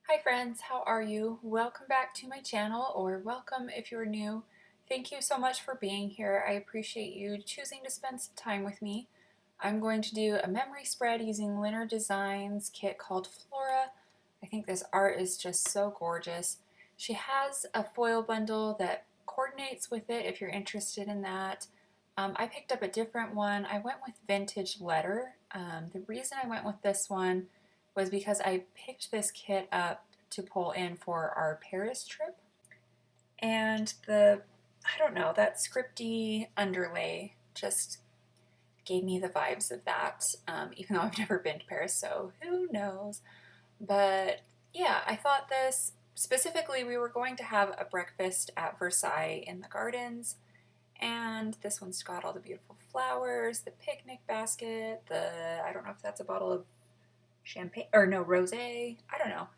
Hi friends, how are you? Welcome back to my channel, or welcome if you're new. Thank you so much for being here. I appreciate you choosing to spend some time with me. I'm going to do a memory spread using Lynner Designs kit called Flora. I think this art is just so gorgeous. She has a foil bundle that coordinates with it if you're interested in that. I picked up a different one. I went with Vintage Letter. The reason I went with this one was because I picked this kit up to pull in for our Paris trip. And I don't know, that scripty underlay just gave me the vibes of that, even though I've never been to Paris, so who knows. But yeah, I thought this specifically, we were going to have a breakfast at Versailles in the gardens. And this one's got all the beautiful flowers, the picnic basket, I don't know if that's a bottle of champagne or no rosé. I don't know.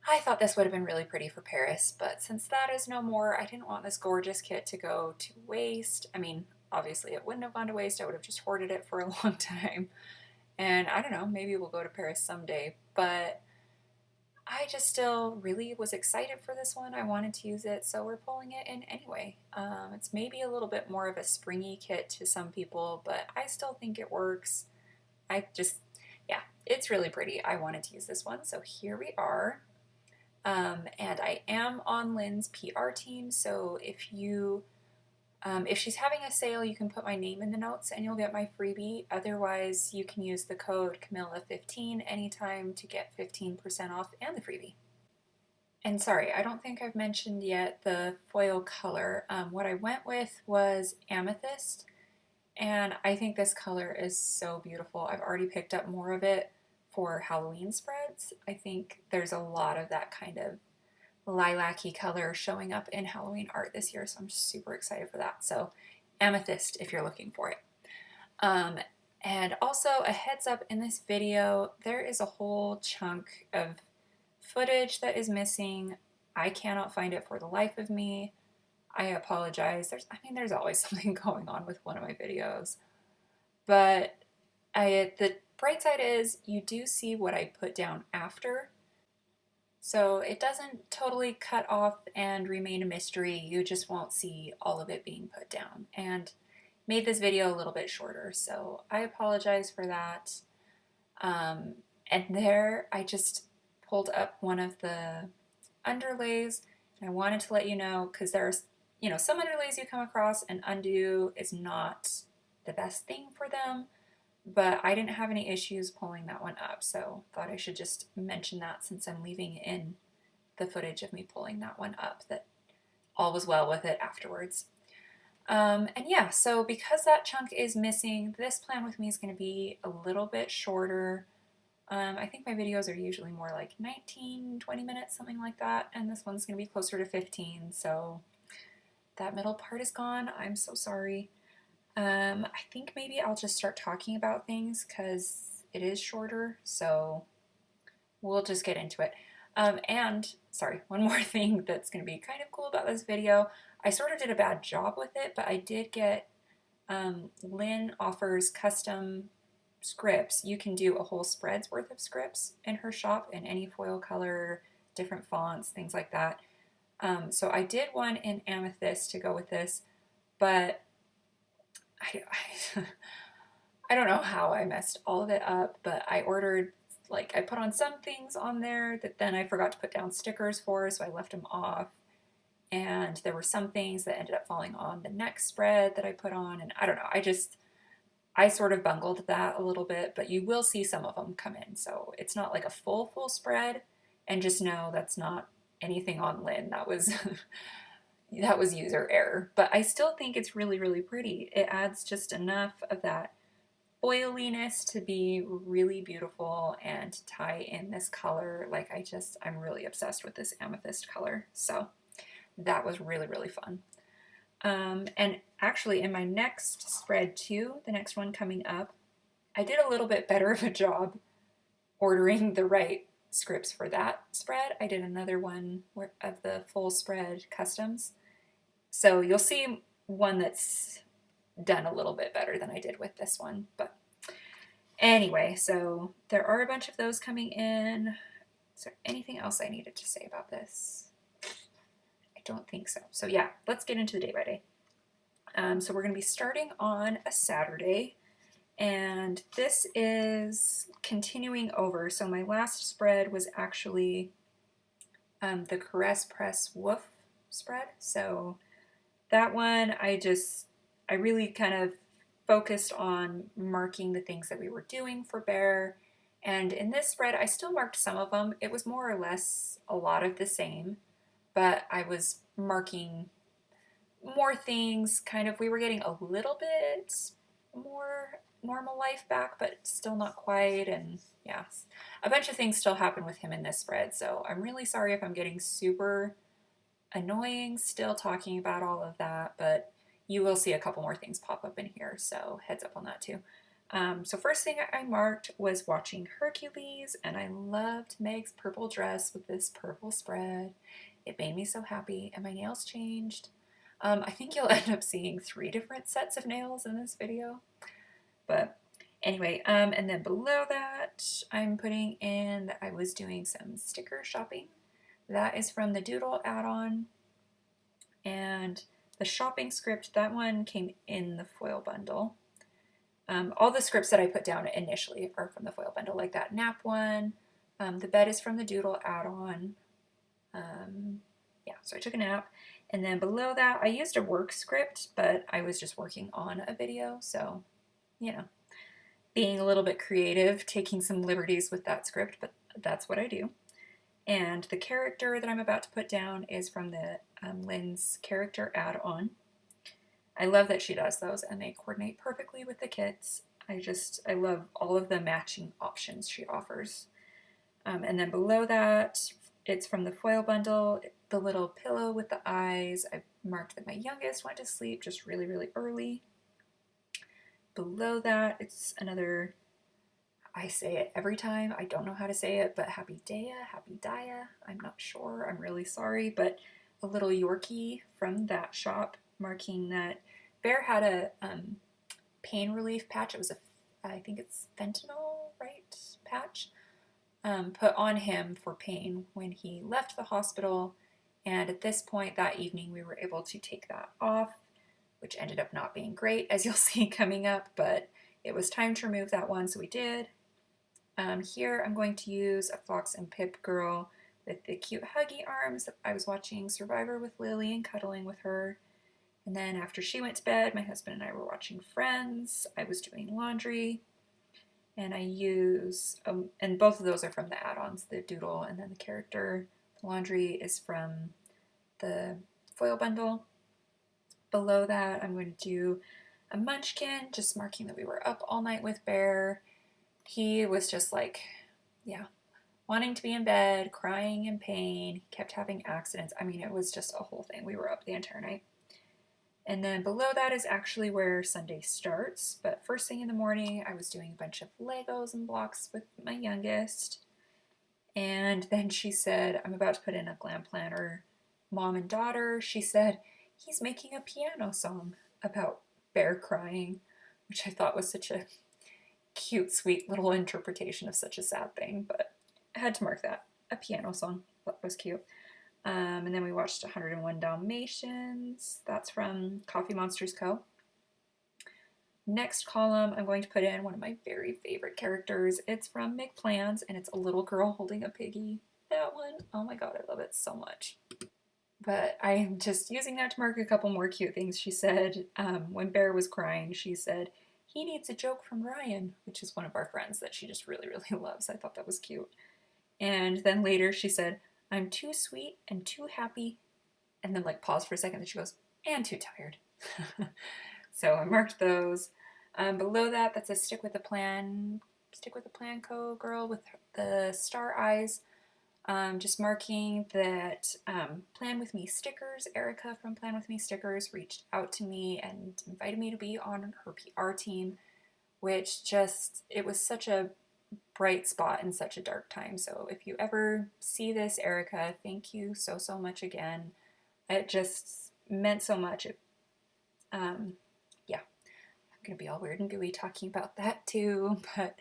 I thought this would have been really pretty for Paris, but since that is no more, I didn't want this gorgeous kit to go to waste. I mean, obviously it wouldn't have gone to waste. I would have just hoarded it for a long time. And I don't know, maybe we'll go to Paris someday, but I just still really was excited for this one. I wanted to use it, so we're pulling it in anyway. It's maybe a little bit more of a springy kit to some people, but I still think it works. Yeah, it's really pretty. I wanted to use this one, so here we are. And I am on Lynn's PR team, so if she's having a sale, you can put my name in the notes and you'll get my freebie. Otherwise, you can use the code Camilla15 anytime to get 15% off and the freebie. And sorry, I don't think I've mentioned yet the foil color. What I went with was amethyst, and I think this color is so beautiful. I've already picked up more of it for Halloween spreads. I think there's a lot of that kind of lilac-y color showing up in Halloween art this year, so I'm super excited for that. So amethyst if you're looking for it. Um, and also a heads up, in this video, there is a whole chunk of footage that is missing. I cannot find it for the life of me. I apologize. There's always something going on with one of my videos. But the bright side is you do see what I put down after. So it doesn't totally cut off and remain a mystery. You just won't see all of it being put down. And made this video a little bit shorter, so I apologize for that. And there I just pulled up one of the underlays, and I wanted to let you know, because there's some underlays you come across and undo is not the best thing for them, but I didn't have any issues pulling that one up, so thought I should just mention that since I'm leaving in the footage of me pulling that one up, that all was well with it afterwards. And yeah, so because that chunk is missing, this plan with me is going to be a little bit shorter. I think my videos are usually more like 19, 20 minutes, something like that, and this one's going to be closer to 15, so that middle part is gone. I'm so sorry. I think maybe I'll just start talking about things because it is shorter, so we'll just get into it. And sorry, one more thing that's going to be kind of cool about this video. I sort of did a bad job with it, but I did get, Lynn offers custom scripts. You can do a whole spread's worth of scripts in her shop in any foil color, different fonts, things like that. So I did one in amethyst to go with this, but I, I don't know how I messed all of it up, but I ordered, like, I put on some things on there that then I forgot to put down stickers for, so I left them off. And there were some things that ended up falling on the next spread that I put on, and I don't know, I sort of bungled that a little bit, but you will see some of them come in, so it's not like a full spread, and just know that's not anything on Lynn. That was that was user error, but I still think it's really, really pretty. It adds just enough of that oiliness to be really beautiful and to tie in this color. Like, I'm really obsessed with this amethyst color, so that was really, really fun. And actually in my next spread too, the next one coming up, I did a little bit better of a job ordering the right scripts for that spread. I did another one of the full spread customs. So you'll see one that's done a little bit better than I did with this one. But anyway, so there are a bunch of those coming in. Is there anything else I needed to say about this? I don't think so. So yeah, let's get into the day by day. So we're going to be starting on a Saturday, and this is continuing over. So my last spread was actually the Caress Press Woof spread. So that one, I really kind of focused on marking the things that we were doing for Bear. And in this spread, I still marked some of them. It was more or less a lot of the same, but I was marking more things. Kind of, we were getting a little bit more normal life back, but still not quite. And yeah, a bunch of things still happen with him in this spread. So I'm really sorry if I'm getting super annoying still talking about all of that, but you will see a couple more things pop up in here, so heads up on that too. So first thing I marked was watching Hercules, and I loved Meg's purple dress with this purple spread. It made me so happy, and my nails changed. I think you'll end up seeing 3 different sets of nails in this video, but anyway, and then below that, I'm putting in that I was doing some sticker shopping. That is from the Doodle add-on, and the shopping script, that one came in the foil bundle. All the scripts that I put down initially are from the foil bundle, like that nap one. The bed is from the Doodle add-on. Yeah, so I took a nap. And then below that, I used a work script, but I was just working on a video, so, you know, being a little bit creative, taking some liberties with that script, but that's what I do. And the character that I'm about to put down is from the Lynn's character add-on. I love that she does those, and they coordinate perfectly with the kits. I love all of the matching options she offers. And then below that, it's from the foil bundle, the little pillow with the eyes. I marked that my youngest went to sleep just really, really early. Below that, it's another, I say it every time, I don't know how to say it, but Happy Daya, I'm not sure, I'm really sorry, but a little Yorkie from that shop, marking that Bear had a pain relief patch. It was I think it's fentanyl, right, patch, put on him for pain when he left the hospital, and at this point that evening we were able to take that off, which ended up not being great, as you'll see coming up, but it was time to remove that one, so we did. Here I'm going to use a Fox and Pip girl with the cute huggy arms. I was watching Survivor with Lily and cuddling with her. And then after she went to bed, my husband and I were watching Friends. I was doing laundry. And I use, and both of those are from the add-ons, the doodle and then the character. The laundry is from the foil bundle. Below that, I'm going to do a munchkin, just marking that we were up all night with Bear. He was just like, yeah, wanting to be in bed, crying in pain, kept having accidents. I mean, it was just a whole thing. We were up the entire night. And then below that is actually where Sunday starts. But first thing in the morning, I was doing a bunch of Legos and blocks with my youngest. And then she said, I'm about to put in a glam planner, mom and daughter. She said, he's making a piano song about Bear crying, which I thought was such a cute, sweet little interpretation of such a sad thing. But I had to mark that. A piano song. That was cute. And then we watched 101 Dalmatians. That's from Coffee Monsters Co. Next column, I'm going to put in one of my very favorite characters. It's from McPlans, and it's a little girl holding a piggy. That one, oh my god, I love it so much. But I'm just using that to mark a couple more cute things. She said, when Bear was crying, she said, he needs a joke from Ryan, which is one of our friends that she just really, really loves. I thought that was cute. And then later she said, I'm too sweet and too happy, and then like pause for a second, and she goes, and too tired. So I marked those. Below that, that's a Stick with the Plan Co. girl with the star eyes. Just marking that Plan With Me stickers, Erica from Plan With Me stickers reached out to me and invited me to be on her PR team, which just, it was such a bright spot in such a dark time. So if you ever see this, Erica, thank you so, so much again. It just meant so much. Yeah, I'm going to be all weird and gooey talking about that too, but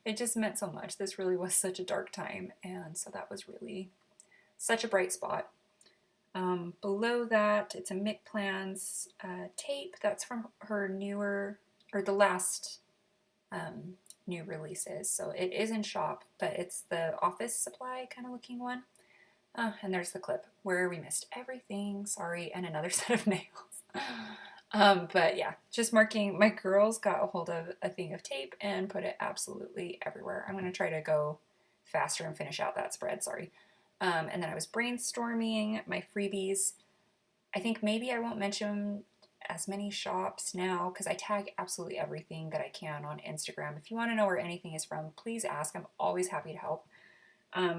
it just meant so much. This really was such a dark time, and so that was really such a bright spot. Below that, it's a Mick Plans tape. That's from her newer, or the last new releases. So it is in shop, but it's the office supply kind of looking one. And there's the clip where we missed everything. Sorry, and another set of nails. But yeah, just marking. My girls got a hold of a thing of tape and put it absolutely everywhere. I'm going to try to go faster and finish out that spread. Sorry. And then I was brainstorming my freebies. I think maybe I won't mention as many shops now because I tag absolutely everything that I can on Instagram. If you want to know where anything is from, please ask. I'm always happy to help.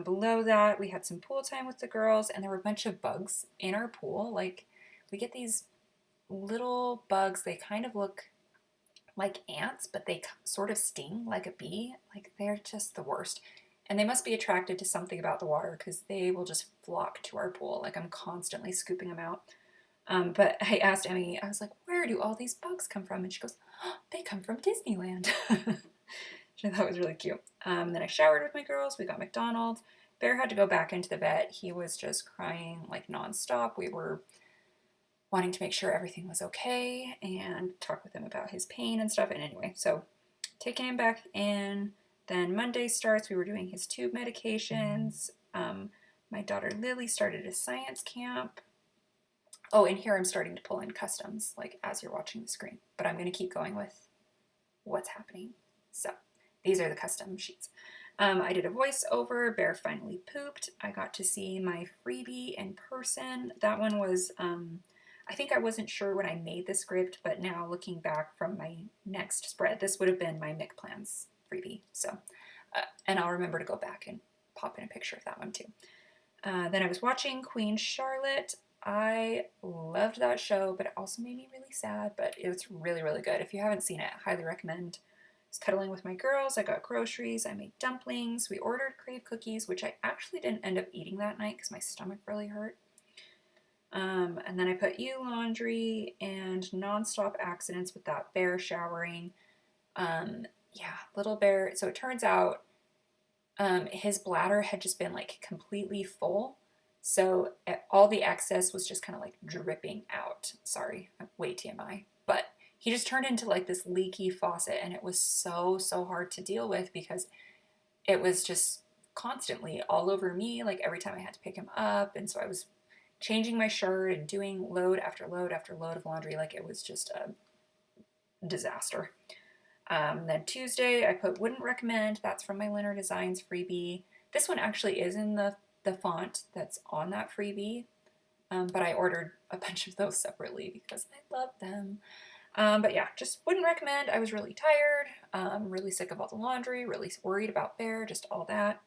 Below that, we had some pool time with the girls, and there were a bunch of bugs in our pool. Like, we get these little bugs. They kind of look like ants, but they sort of sting like a bee. Like, they're just the worst. And they must be attracted to something about the water because they will just flock to our pool. Like, I'm constantly scooping them out. But I asked Emmy, I was like, where do all these bugs come from? And she goes, oh, they come from Disneyland. Which I thought was really cute. Then I showered with my girls. We got McDonald's. Bear had to go back into the vet. He was just crying like nonstop. We were wanting to make sure everything was okay and talk with him about his pain and stuff. And anyway, so taking him back in. Then Monday starts. We were doing his tube medications. My daughter Lily started a science camp. Oh, and here I'm starting to pull in customs, like as you're watching the screen. But I'm going to keep going with what's happening. So these are the custom sheets. I did a voiceover. Bear finally pooped. I got to see my freebie in person. That one was, I think I wasn't sure when I made the script, but now looking back from my next spread, this would have been my Mick Plans freebie. So, and I'll remember to go back and pop in a picture of that one too. Then I was watching Queen Charlotte. I loved that show, but it also made me really sad, but it was really, really good. If you haven't seen it, I highly recommend. I was cuddling with my girls. I got groceries. I made dumplings. We ordered crave cookies, which I actually didn't end up eating that night because my stomach really hurt. And then I put laundry and nonstop accidents with that bear showering. Yeah, little bear. So it turns out his bladder had just been like completely full. So all the excess was just kind of like dripping out. Sorry, way TMI. But he just turned into like this leaky faucet, and it was so, so hard to deal with because it was just constantly all over me, like every time I had to pick him up. And so I was changing my shirt and doing load after load after load of laundry. Like it was just a disaster. Then Tuesday, I put wouldn't recommend. That's from my Lynner Designs freebie. This one actually is in the font that's on that freebie, but I ordered a bunch of those separately because I love them. But yeah, just wouldn't recommend. I was really tired, really sick of all the laundry, really worried about Bear, just all that.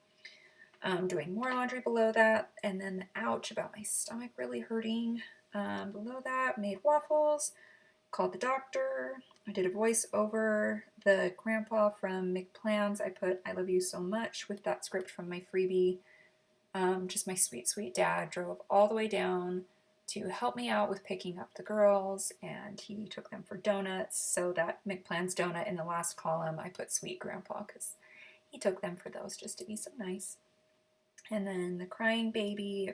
Doing more laundry below that, and then the ouch about my stomach really hurting. Below that, made waffles, called the doctor. I did a voice over the grandpa from Mick Plans. I put I love you so much with that script from my freebie. Just my sweet, sweet dad drove all the way down to help me out with picking up the girls, and he took them for donuts. So that Mick Plans donut in the last column, I put sweet grandpa because he took them for those just to be so nice. And then the crying baby,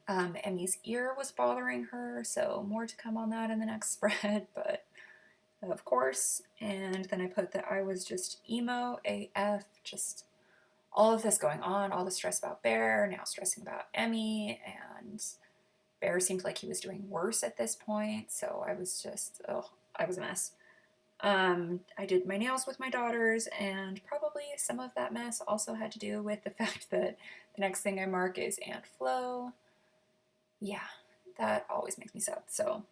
Emmy's ear was bothering her, so more to come on that in the next spread, but of course. And then I put that I was just emo AF, just all of this going on, all the stress about Bear, now stressing about Emmy, and Bear seemed like he was doing worse at this point, so I was just, I was a mess. I did my nails with my daughters, and probably some of that mess also had to do with the fact that the next thing I mark is Aunt Flo. Yeah, that always makes me sad, so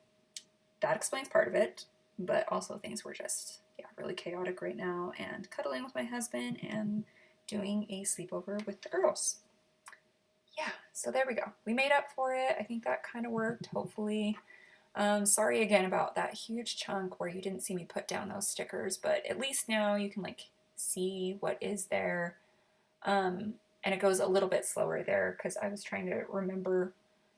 that explains part of it, but also things were just, yeah, really chaotic right now, and cuddling with my husband, and doing a sleepover with the girls. Yeah, so there we go. We made up for it. I think that kind of worked, hopefully. Sorry again about that huge chunk where you didn't see me put down those stickers, but at least now you can like see what is there. And it goes a little bit slower there because I was trying to remember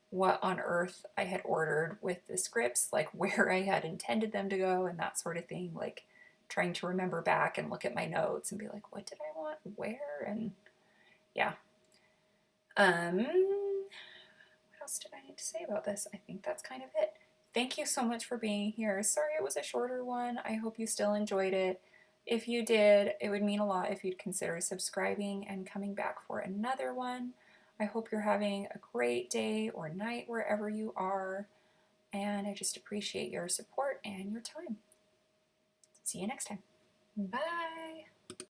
what on earth I had ordered with the scripts, like where I had intended them to go and that sort of thing, like trying to remember back and look at my notes and be like, what did I want want, where, and yeah. What else did I need to say about this? I think that's kind of it. Thank you so much for being here. Sorry it was a shorter one. I hope you still enjoyed it. If you did, it would mean a lot if you'd consider subscribing and coming back for another one. I hope you're having a great day or night wherever you are, and I just appreciate your support and your time. See you next time. Bye!